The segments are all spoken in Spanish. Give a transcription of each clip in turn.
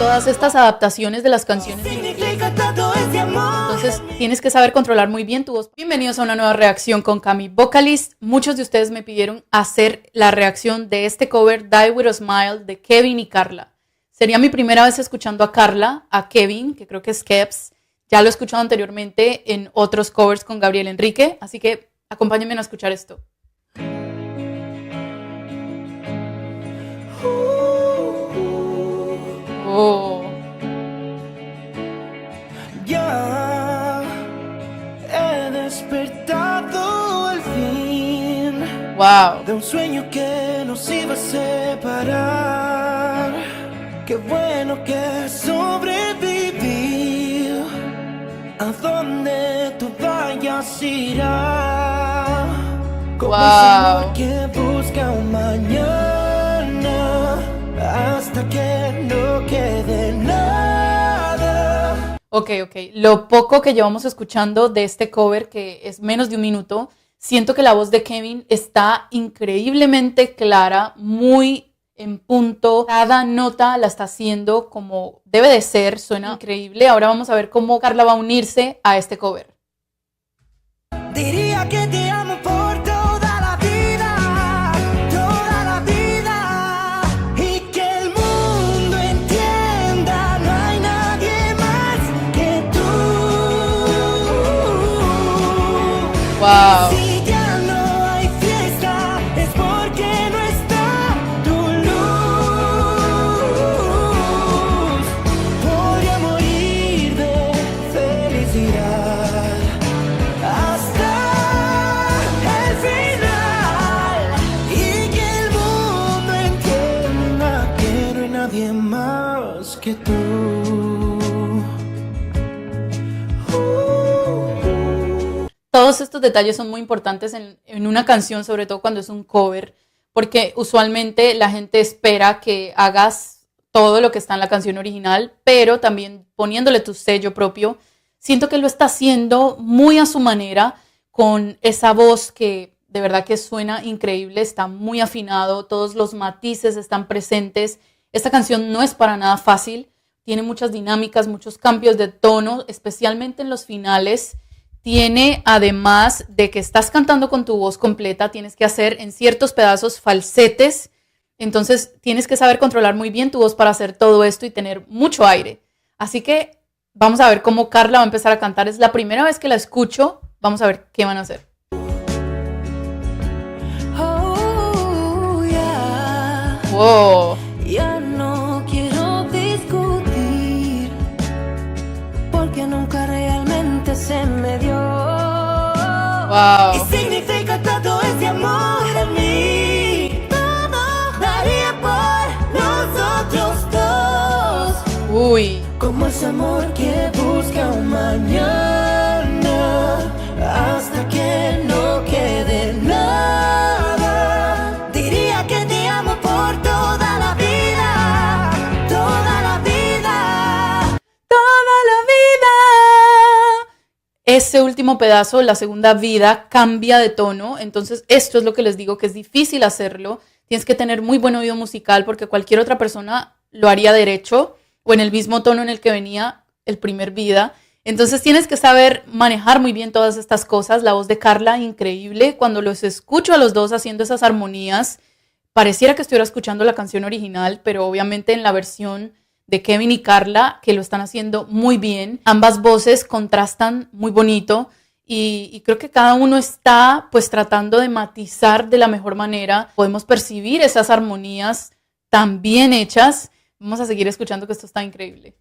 todas estas adaptaciones de las canciones en inglés. Entonces tienes que saber controlar muy bien tu voz. Bienvenidos a una nueva reacción con Cami Vocalist. Muchos de ustedes me pidieron hacer la reacción de este cover Die With A Smile de Kevin y Carla. Sería mi primera vez escuchando a Carla, a Kevin, que creo que es Kebs. Ya lo he escuchado anteriormente en otros covers con Gabriel Enrique, así que acompáñenme a escuchar esto. Oh. Ya he despertado al fin. Wow. De un sueño que nos iba a separar. Qué bueno que sobreviví. A donde tú vayas irá. Como Wow. ese amor que busca un mañana. Hasta que no quede nada. Ok. Lo poco que llevamos escuchando de este cover, que es menos de un minuto, siento que la voz de Kevin está increíblemente clara, muy en punto. Cada nota la está haciendo como debe de ser, suena increíble. Ahora vamos a ver cómo Carla va a unirse a este cover. Diría que te amo por toda la vida, toda la vida. Y que el mundo entienda, no hay nadie más que tú. Wow. Si ya no hay fiesta, es porque no está tu luz. Podría morir de felicidad hasta el final. Y que el mundo entienda que no hay nadie más que tú. Todos estos detalles son muy importantes en una canción, sobre todo cuando es un cover, porque usualmente la gente espera que hagas todo lo que está en la canción original, pero también poniéndole tu sello propio. Siento que lo está haciendo muy a su manera, con esa voz que de verdad que suena increíble, está muy afinado, todos los matices están presentes. Esta canción no es para nada fácil, tiene muchas dinámicas, muchos cambios de tono, especialmente en los finales. Tiene, además de que estás cantando con tu voz completa, tienes que hacer en ciertos pedazos falsetes. Entonces tienes que saber controlar muy bien tu voz para hacer todo esto y tener mucho aire. Así que vamos a ver cómo Carla va a empezar a cantar. Es la primera vez que la escucho. Vamos a ver qué van a hacer. Oh, yeah. Wow. Ya no quiero discutir, porque nunca realmente se me dio. Wow. Y significa todo ese amor en mí. Todo daría por nosotros dos. Uy. Como ese amor que busca un mañana, hasta que no quede nada. Diría que te amo por toda la vida, toda la vida. Toda la vida. Ese último pedazo, la segunda vida, cambia de tono. Entonces esto es lo que les digo, que es difícil hacerlo. Tienes que tener muy buen oído musical, porque cualquier otra persona lo haría derecho o en el mismo tono en el que venía el primer vida. Entonces tienes que saber manejar muy bien todas estas cosas. La voz de Carla, increíble. Cuando los escucho a los dos haciendo esas armonías, pareciera que estuviera escuchando la canción original, pero obviamente en la versión de Kevin y Carla, que lo están haciendo muy bien. Ambas voces contrastan muy bonito y creo que cada uno está pues tratando de matizar de la mejor manera. Podemos percibir esas armonías tan bien hechas. Vamos a seguir escuchando, que esto está increíble.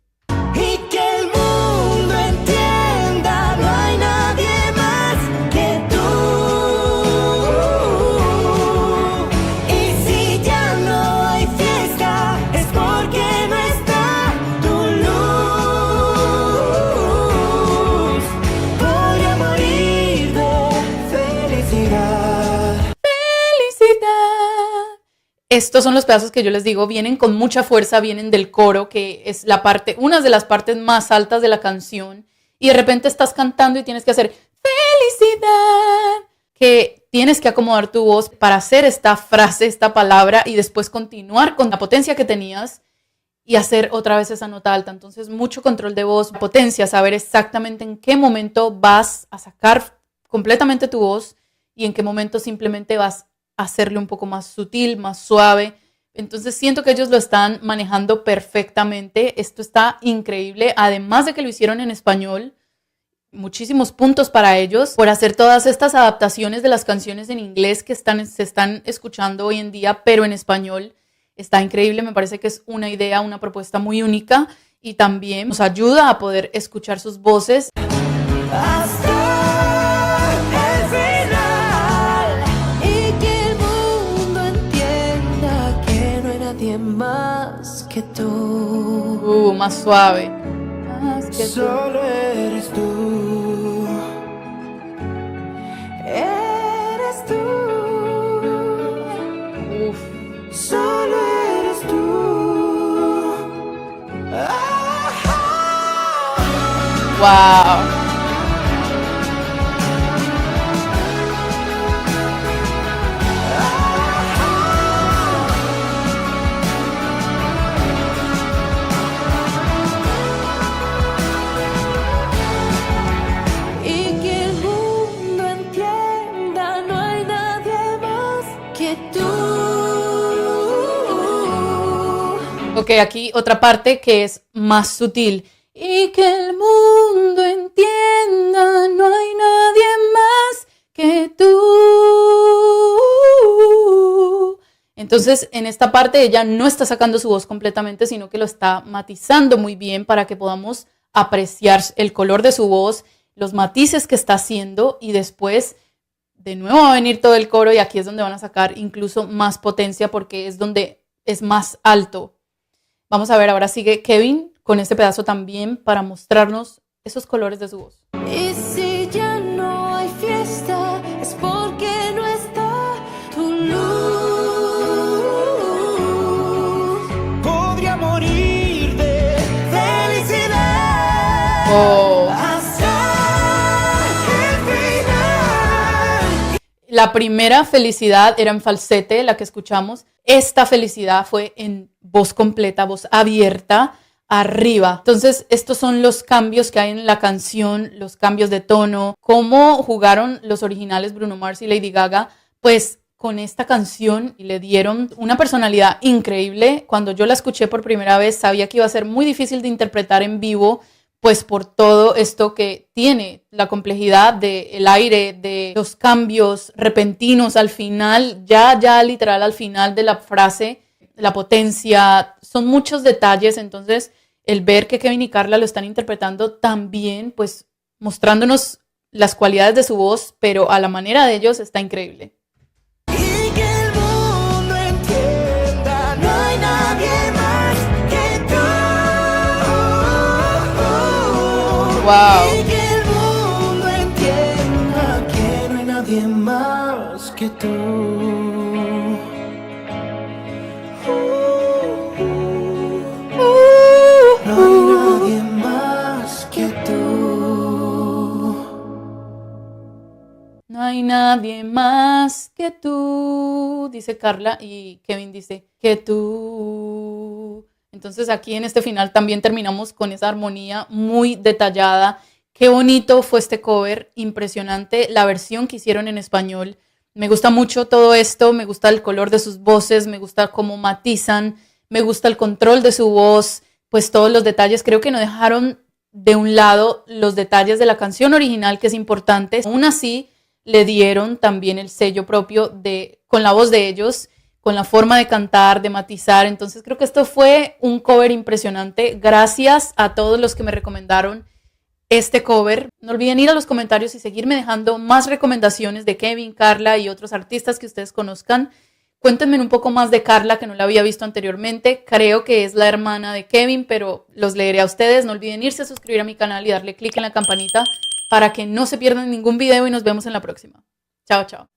Y que el mundo entienda, no hay nadie más que tú. Y si ya no hay fiesta, es porque no está tu luz. Podría morir de felicidad. ¡Felicidad! Estos son los pedazos que yo les digo, vienen con mucha fuerza, vienen del coro, que es la parte, una de las partes más altas de la canción, y de repente estás cantando y tienes que hacer felicidad, que tienes que acomodar tu voz para hacer esta frase, esta palabra, y después continuar con la potencia que tenías. y hacer otra vez esa nota alta. Entonces, mucho control de voz, potencia, saber exactamente en qué momento vas a sacar completamente tu voz y en qué momento simplemente vas a hacerlo un poco más sutil, más suave. Entonces siento que ellos lo están manejando perfectamente. Esto está increíble. Además de que lo hicieron en español, muchísimos puntos para ellos por hacer todas estas adaptaciones de las canciones en inglés que se están escuchando hoy en día, pero en español. Está increíble. Me parece que es una idea, una propuesta muy única y también nos ayuda a poder escuchar sus voces. Hasta el final y que el mundo entienda que no hay nadie más que tú. Más suave. Más que tú. Solo eres tú. Eres tú. Uf. Solo eres tú. Wow. Y que el mundo entienda, no hay nadie más que tú. Ok, aquí otra parte que es más sutil. Y que el mundo entienda, no hay nadie más que tú. Entonces, en esta parte ella no está sacando su voz completamente, sino que lo está matizando muy bien para que podamos apreciar el color de su voz, los matices que está haciendo y después de nuevo va a venir todo el coro y aquí es donde van a sacar incluso más potencia porque es donde es más alto. Vamos a ver, ahora sigue Kevin con este pedazo también para mostrarnos esos colores de su voz. Y si ya no hay fiesta, es porque no está tu luz. Podría morir de felicidad. Oh. Hasta el final. La primera felicidad era en falsete, la que escuchamos. Esta felicidad fue en voz completa, voz abierta, arriba. Entonces, estos son los cambios que hay en la canción, los cambios de tono, cómo jugaron los originales Bruno Mars y Lady Gaga, pues con esta canción le dieron una personalidad increíble. Cuando yo la escuché por primera vez, sabía que iba a ser muy difícil de interpretar en vivo, pues por todo esto que tiene, la complejidad del aire, de los cambios repentinos al final, ya literal al final de la frase, la potencia, son muchos detalles. Entonces el ver que Kevin y Carla lo están interpretando tan bien, pues mostrándonos las cualidades de su voz, pero a la manera de ellos está increíble. Y que el mundo entienda, no hay nadie más que tú. Wow. Y que el mundo entienda que no hay nadie más que tú. No hay nadie más que tú. No hay nadie más que tú, dice Carla, y Kevin dice que tú. Entonces aquí en este final también terminamos con esa armonía muy detallada. Qué bonito fue este cover, impresionante la versión que hicieron en español. Me gusta mucho todo esto, me gusta el color de sus voces, me gusta cómo matizan, me gusta el control de su voz, pues todos los detalles. Creo que no dejaron de un lado los detalles de la canción original, que es importante. Aún así, le dieron también el sello propio con la voz de ellos, con la forma de cantar, de matizar. Entonces creo que esto fue un cover impresionante. Gracias a todos los que me recomendaron este cover. No olviden ir a los comentarios y seguirme dejando más recomendaciones de Kevin, Carla y otros artistas que ustedes conozcan. Cuéntenme un poco más de Carla, que no la había visto anteriormente. Creo que es la hermana de Kevin, pero los leeré a ustedes. No olviden irse a suscribir a mi canal y darle click en la campanita para que no se pierdan ningún video y nos vemos en la próxima. Chao, chao.